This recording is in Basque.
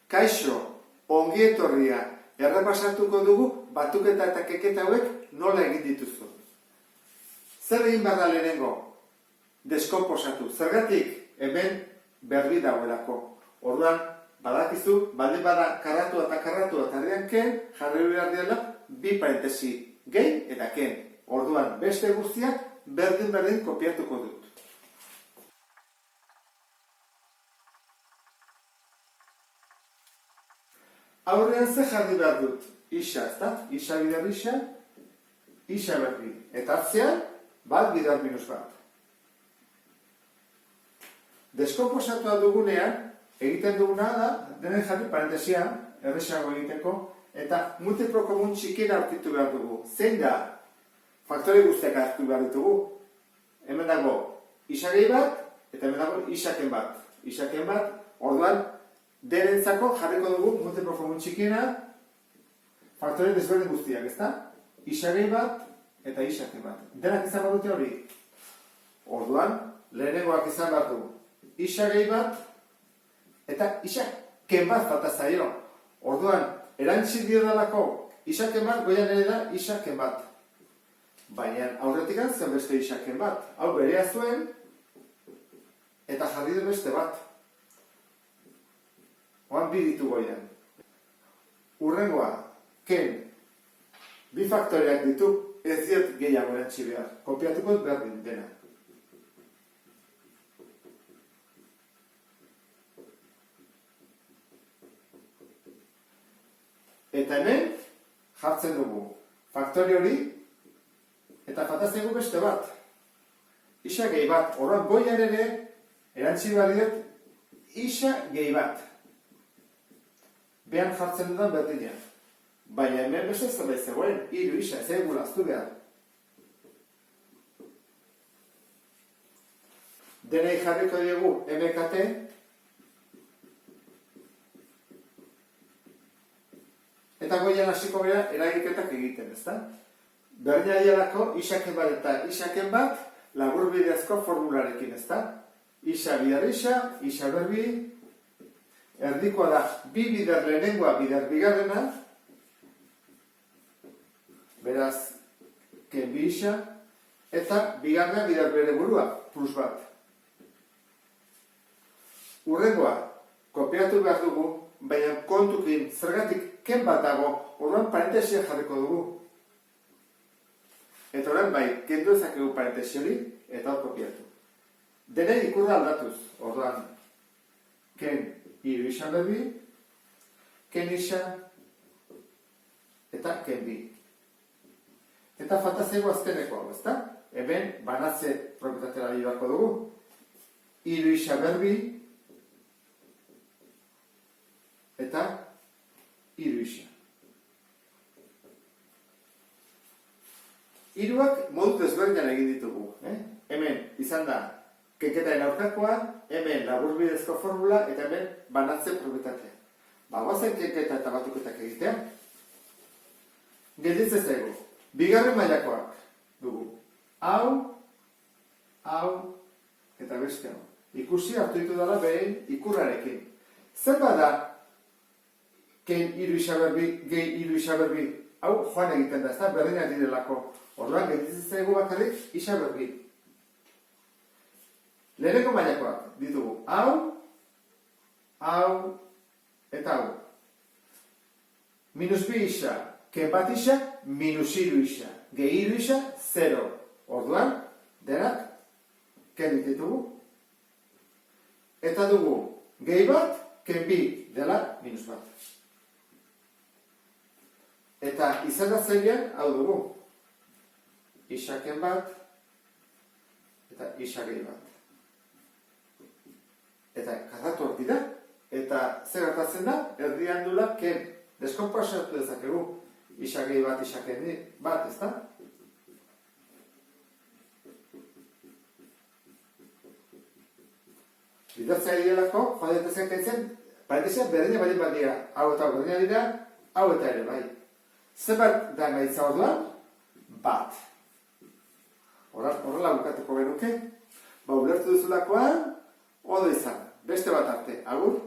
Kaixo, ongi etorria, errepasatuko dugu batuketa eta keketa hauek nola egin dituzu. Zer egin behar da lehenengo? Deskomposatu. Zergatik hemen berbi dagoelako. Orduan, badakizu, baldin bada karratua eta tartean ken, jarri behar dela, bi parentesi, gehi eta ken. Orduan, beste guztiak berdin kopiatuko dut. Aurrean ze jarri behar dut? Isa, ezta? Isa bider isa, isa berbi. Eta atzean, bat bider minus bat. Deskomposatua dugunean, egiten duguna da, denen jarri parentesia, erresago egiteko, eta multiplo komun txikiena aurkitu behar dugu. Zein da? Faktore guztiak hartu behar ditugu. Hemen dago isa gehi bat, eta hemen dago isaken bat. Isaken bat, orduan, denentzako jarriko dugu multiplo komun txikiena, faktore desberdin guztiak, ezta? Isa gehi bat, eta isaken bat. Denak izan behar dute hori? Orduan, lehenengoak izan behar du. Isa gehi bat, eta isaken bat falta zaio. Orduan, erantzi diodalako isaken bat, goian ere da isaken bat. Baina aurretik zen beste isaken bat. Hau berea zuen, eta jarri du beste bat. Oan bi ditu goian. Urrengoa, ken, bi faktoreak ditu, ez diot gehiago erantzi behar. Kopiatuko berdin dena. Eta hemen, jartzen dugu. Faktore hori, eta faltatzeko beste bat. Isa gehi bat. Orduan, goian ere, erantzi behar diot, isa gehi bat. Behan jartzen dudan berdina. Baina hemen beste zerbait zegoen, hiru isa, ez egula aztu behar. Denei jarriko diegu MKT, eta goian hasiko gara eragiketak egiten, ezta? Berdina dialako isaken bat eta isaken bat laburbidezko formularekin, ezta? Isa bider isa berbi, erdikoa da bi bider lehenengoa bider bigarrena, beraz, ken bi isa, eta bigarrena bider bere burua, plus bat. Urrengoa, kopiatu behar dugu, baina kontukin zergatik ken bat dago, orduan parentesia jarriko dugu. Eta orain bai, kendu ezakegu parentesi hori, eta hor kopiatu. Denei ikurra aldatuz, orduan, ken hiru isa berbi, ken isa, eta ken bi. Eta fantazego azkeneko hau, ezta? Hemen, banatze propietatera beharko dugu. Hiru isa berbi, eta hiru isa. Hiruak modu desberdinan egin ditugu. Hemen izan da keketaren aurkakoa, hemen laburbidezko formula, eta hemen banatze propietatea. Bagoazen keketa eta batuketak egitea. Gelditzen zaigu. Bigarren mailakoak dugu. Hau, eta beste hau. Ikusi hartu ditu dela behin ikurrarekin. Zer bada ken hiru isa berbi, gehi hiru isa berbi, hau joan egiten da, ez da, berdinak direlako. Orduan, gelditzen zaigu bakarrik isa berbi. Leheneko mailakoak ditugu. Hau, eta hau. Minus bi isa, ken bat isa, minus hiru isa. Gehi hiru isa, 0. Orduan, denak, ken ditugu. Eta dugu, gehi bat, ken bi dela minus bat. Eta izendatzailean hau dugu. Isaken bat, eta isa gehi bat. Eta karratuak dira, eta zer gertatzen da, erdian dula ken. Deskomposatu dezakegu. Isa gehi bat, isaken bat, ezta? Bidertzaileelako, joan daitezen kentzen, parentesia berdina baldin bat dira. Hau eta berdina dira, hau eta ere bai. Zenbat da gaitza orduan? Bat. Horrela bukatuko genuke. Ulertu duzulakoan, ondo izan. Beste bat arte. Agur?